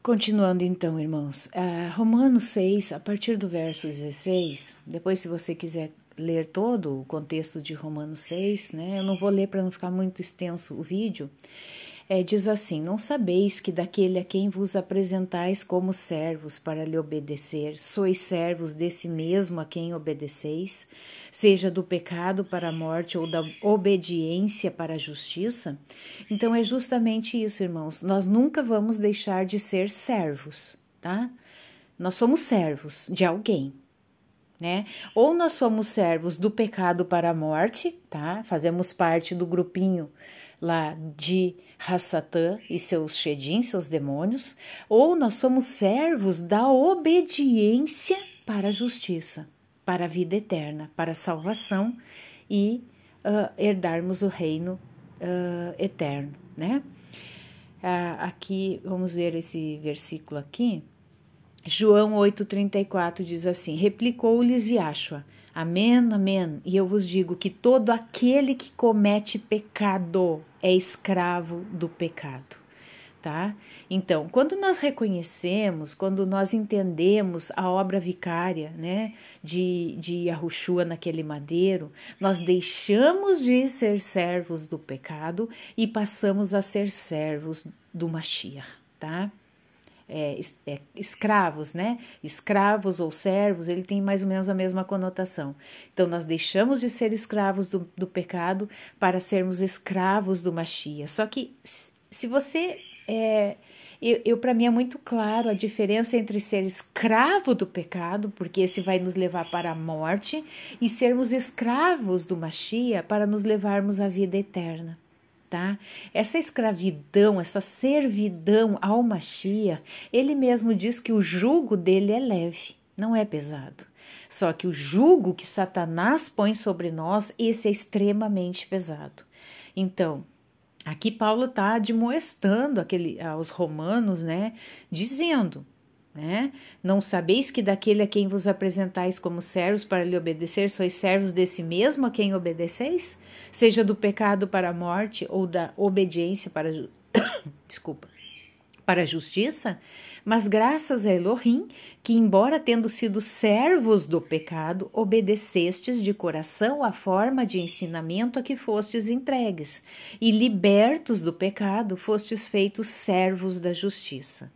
Continuando então, irmãos, Romanos 6, a partir do verso 16, depois se você quiser ler todo o contexto de Romanos 6, né, eu não vou ler para não ficar muito extenso o vídeo, diz assim, não sabeis que daquele a quem vos apresentais como servos para lhe obedecer, sois servos desse mesmo a quem obedeceis, seja do pecado para a morte ou da obediência para a justiça? Então é justamente isso, irmãos, nós nunca vamos deixar de ser servos, tá? Nós somos servos de alguém, né? Ou nós somos servos do pecado para a morte, tá? Fazemos parte do grupinho lá de Hassatã e seus Shedim, seus demônios, ou nós somos servos da obediência para a justiça, para a vida eterna, para a salvação e herdarmos o reino eterno, né? Aqui, vamos ver esse versículo aqui. João 8,34 diz assim, replicou-lhes Yashua, amém, amém, e eu vos digo que todo aquele que comete pecado é escravo do pecado, tá? Então, quando nós reconhecemos, quando nós entendemos a obra vicária, né, de Yahushua naquele madeiro, nós deixamos de ser servos do pecado e passamos a ser servos do Mashiach, tá? Escravos, né? Escravos ou servos, ele tem mais ou menos a mesma conotação. Então, nós deixamos de ser escravos do pecado para sermos escravos do Mashiach. Só que, se você... para mim é muito claro a diferença entre ser escravo do pecado, porque esse vai nos levar para a morte, e sermos escravos do Mashiach para nos levarmos à vida eterna. Tá? Essa escravidão, essa servidão ao Mashiach, ele mesmo diz que o jugo dele é leve, não é pesado. Só que o jugo que Satanás põe sobre nós, esse é extremamente pesado. Então, aqui Paulo está admoestando aos romanos, né, dizendo, né, não sabeis que daquele a quem vos apresentais como servos para lhe obedecer, sois servos desse mesmo a quem obedeceis? Seja do pecado para a morte ou da obediência para para a justiça? Mas graças a Elohim, que embora tendo sido servos do pecado, obedecestes de coração à forma de ensinamento a que fostes entregues, e libertos do pecado, fostes feitos servos da justiça.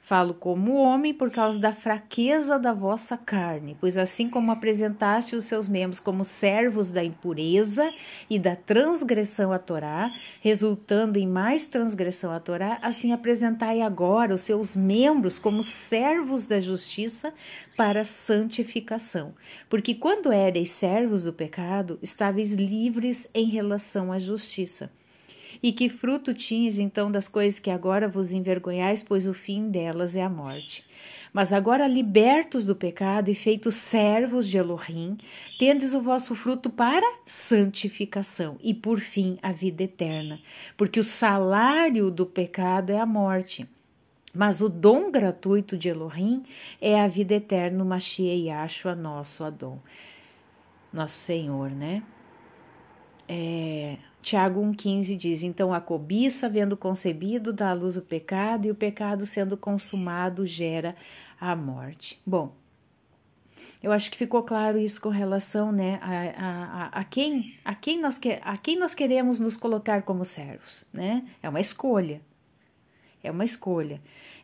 Falo como homem por causa da fraqueza da vossa carne, pois assim como apresentaste os seus membros como servos da impureza e da transgressão à Torá, resultando em mais transgressão à Torá, assim apresentai agora os seus membros como servos da justiça para santificação. Porque quando éreis servos do pecado, estáveis livres em relação à justiça. E que fruto tinhas então das coisas que agora vos envergonhais, pois o fim delas é a morte. Mas agora libertos do pecado e feitos servos de Elohim, tendes o vosso fruto para santificação e por fim a vida eterna, porque o salário do pecado é a morte. Mas o dom gratuito de Elohim é a vida eterna, Mashiach Yashua, nosso Adon, nosso Senhor, né? Tiago 1,15 diz, então a cobiça, havendo concebido, dá à luz o pecado, e o pecado sendo consumado gera a morte. Bom, eu acho que ficou claro isso com relação, né, a quem nós queremos nos colocar como servos, né? É uma escolha,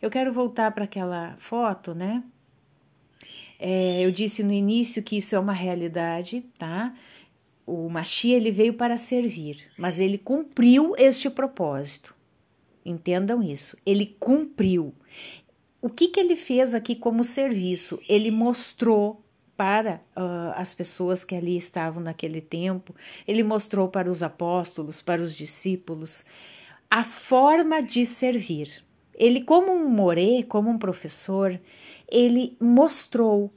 Eu quero voltar para aquela foto, né? Eu disse no início que isso é uma realidade, tá? O Mashiach, ele veio para servir, mas ele cumpriu este propósito. Entendam isso, ele cumpriu. O que ele fez aqui como serviço? Ele mostrou para as pessoas que ali estavam naquele tempo, ele mostrou para os apóstolos, para os discípulos, a forma de servir. Ele, como um moré, como um professor, ele mostrou,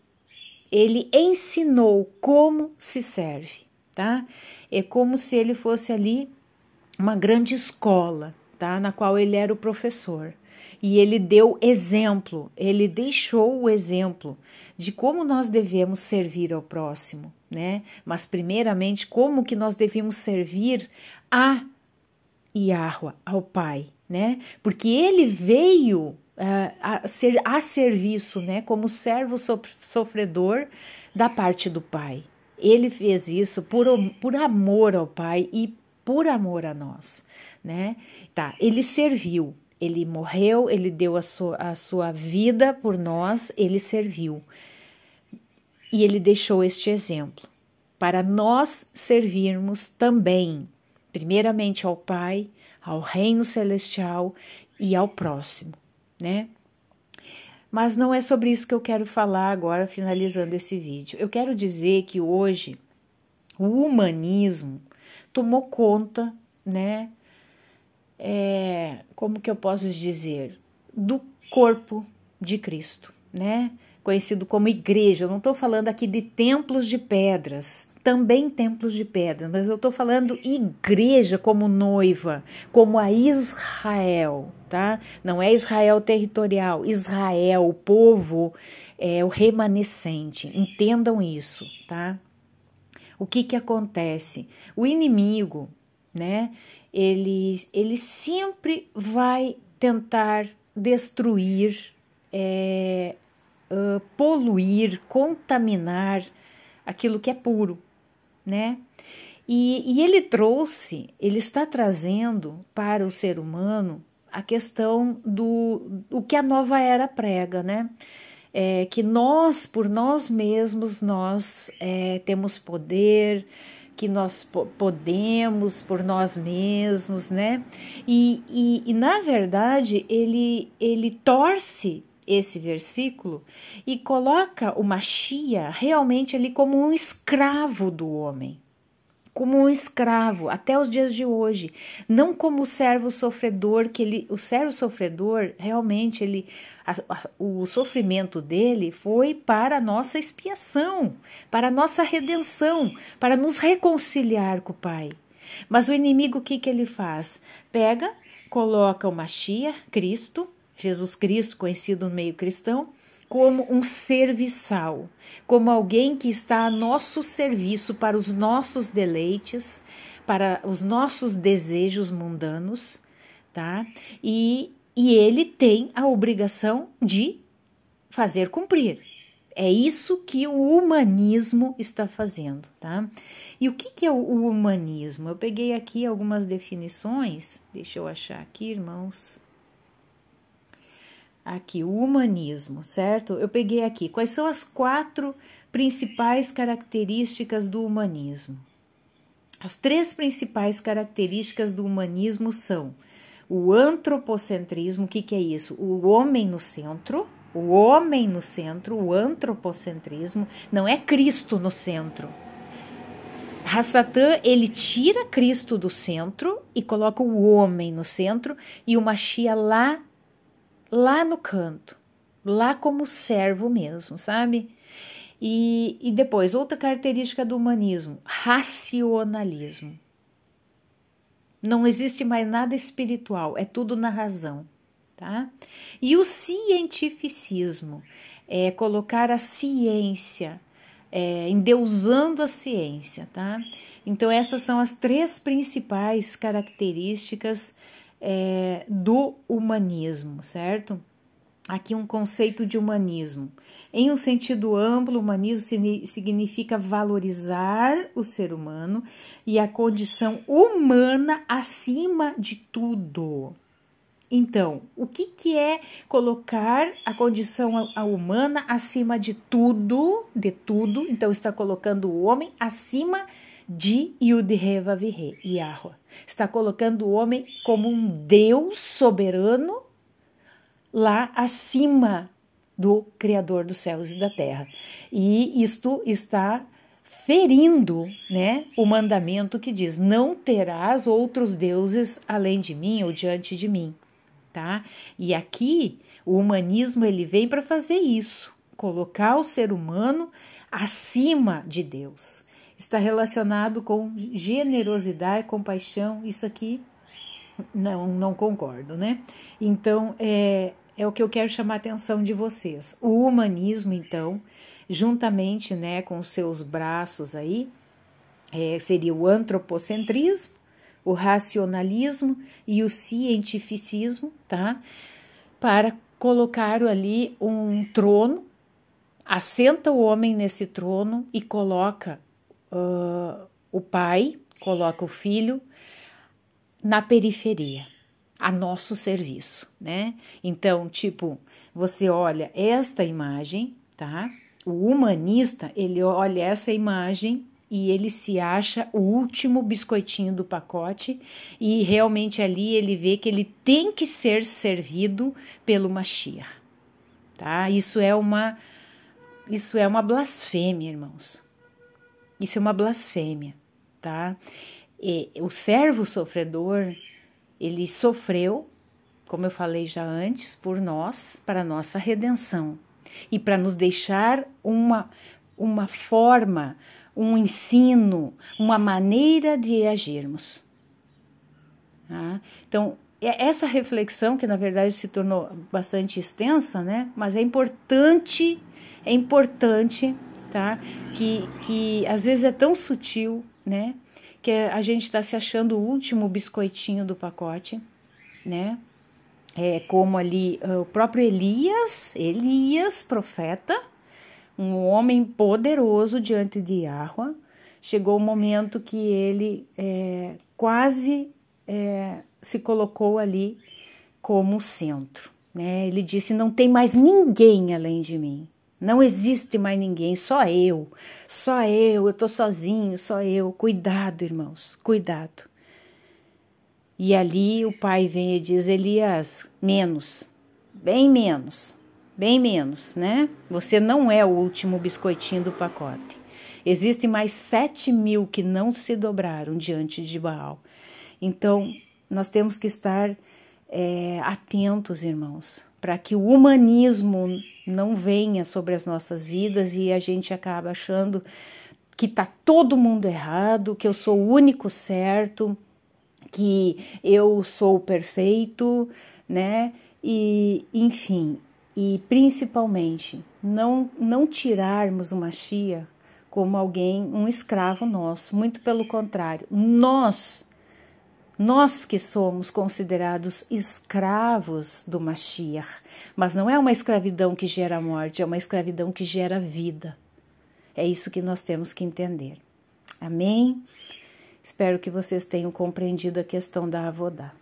ele ensinou como se serve. Tá? É como se ele fosse ali uma grande escola, tá? Na qual ele era o professor. E ele deu exemplo, ele deixou o exemplo de como nós devemos servir ao próximo, né? Mas primeiramente, como que nós devemos servir a Yahweh, ao Pai, né? Porque ele veio a serviço, né? Como servo sofredor da parte do Pai. Ele fez isso por amor ao Pai e por amor a nós, né? Tá, ele serviu, ele morreu, ele deu a sua vida por nós, ele serviu. E ele deixou este exemplo para nós servirmos também, primeiramente ao Pai, ao Reino Celestial e ao próximo, né? Mas não é sobre isso que eu quero falar agora, finalizando esse vídeo. Eu quero dizer que hoje o humanismo tomou conta, né? Como que eu posso dizer? Do corpo de Cristo, né? Conhecido como igreja. Eu não estou falando aqui de templos de pedras, também templos de pedras, mas eu estou falando igreja como noiva, como a Israel, tá? Não é Israel territorial, Israel, o povo, o remanescente. Entendam isso, tá? O que acontece? O inimigo, né? Ele sempre vai tentar destruir, poluir, contaminar aquilo que é puro, né? E ele está trazendo para o ser humano a questão do que a nova era prega, né? Que nós, por nós mesmos, nós temos poder, que nós podemos por nós mesmos, né? E na verdade, ele torce esse versículo e coloca o Mashiach realmente ali como um escravo do homem, como um escravo até os dias de hoje, não como o servo sofredor, o servo sofredor realmente o sofrimento dele foi para a nossa expiação, para a nossa redenção, para nos reconciliar com o Pai. Mas o inimigo, o que ele faz? Pega, coloca o Mashiach, Cristo, Jesus Cristo, conhecido no meio cristão, como um serviçal, como alguém que está a nosso serviço para os nossos deleites, para os nossos desejos mundanos, tá? E ele tem a obrigação de fazer cumprir. É isso que o humanismo está fazendo, tá? E o que é o humanismo? Eu peguei aqui algumas definições, deixa eu achar aqui, irmãos. Aqui, o humanismo, certo? Eu peguei aqui. Quais são as 4 principais características do humanismo? As 3 principais características do humanismo são o antropocentrismo. O que é isso? O homem no centro. O homem no centro, o antropocentrismo. Não é Cristo no centro. Hassatan, ele tira Cristo do centro e coloca o homem no centro e o Mashiach lá no canto, lá como servo mesmo, sabe? E depois, outra característica do humanismo, racionalismo. Não existe mais nada espiritual, é tudo na razão, tá? E o cientificismo, é colocar a ciência, endeusando a ciência, tá? Então, essas são as 3 principais características do humanismo, certo? Aqui um conceito de humanismo. Em um sentido amplo, humanismo significa valorizar o ser humano e a condição humana acima de tudo. Então, o que é colocar a condição humana acima de tudo? Então, está colocando o homem acima de Yud-He-Vav-He, Yahweh. Está colocando o homem como um Deus soberano lá acima do Criador dos céus e da terra. E isto está ferindo, né, o mandamento que diz: não terás outros deuses além de mim ou diante de mim, tá? E aqui o humanismo ele vem para fazer isso, colocar o ser humano acima de Deus. Está relacionado com generosidade, compaixão, isso aqui não concordo, né? Então, é o que eu quero chamar a atenção de vocês. O humanismo, então, juntamente, né, com os seus braços aí, seria o antropocentrismo, o racionalismo e o cientificismo, tá? Para colocaram ali um trono, assenta o homem nesse trono e coloca o pai, coloca o filho na periferia, a nosso serviço, né? Então, tipo, você olha esta imagem, tá? O humanista, ele olha essa imagem e ele se acha o último biscoitinho do pacote e realmente ali ele vê que ele tem que ser servido pelo Mashiach, tá? Isso é uma blasfêmia, irmãos. Isso é uma blasfêmia, tá? E o servo sofredor, ele sofreu, como eu falei já antes, por nós, para a nossa redenção e para nos deixar uma forma, um ensino, uma maneira de agirmos. Tá? Então, essa reflexão, que na verdade se tornou bastante extensa, né? Mas é importante, tá? Que às vezes é tão sutil, né? Que a gente está se achando o último biscoitinho do pacote, né? Como ali o próprio Elias, profeta, um homem poderoso diante de Yahweh, chegou o momento que ele quase se colocou ali como centro, né? Ele disse, não tem mais ninguém além de mim, não existe mais ninguém, só eu tô sozinho, só eu, cuidado, irmãos, cuidado. E ali o pai vem e diz, Elias, bem menos, né? Você não é o último biscoitinho do pacote. Existem mais 7.000 que não se dobraram diante de Baal. Então, nós temos que estar atentos, irmãos, para que o humanismo não venha sobre as nossas vidas e a gente acaba achando que tá todo mundo errado, que eu sou o único certo, que eu sou perfeito, né? E, enfim, e principalmente não tirarmos o Mashiach como alguém, um escravo nosso, muito pelo contrário, nós que somos considerados escravos do Mashiach, mas não é uma escravidão que gera morte, é uma escravidão que gera vida. É isso que nós temos que entender. Amém? Espero que vocês tenham compreendido a questão da Avodá.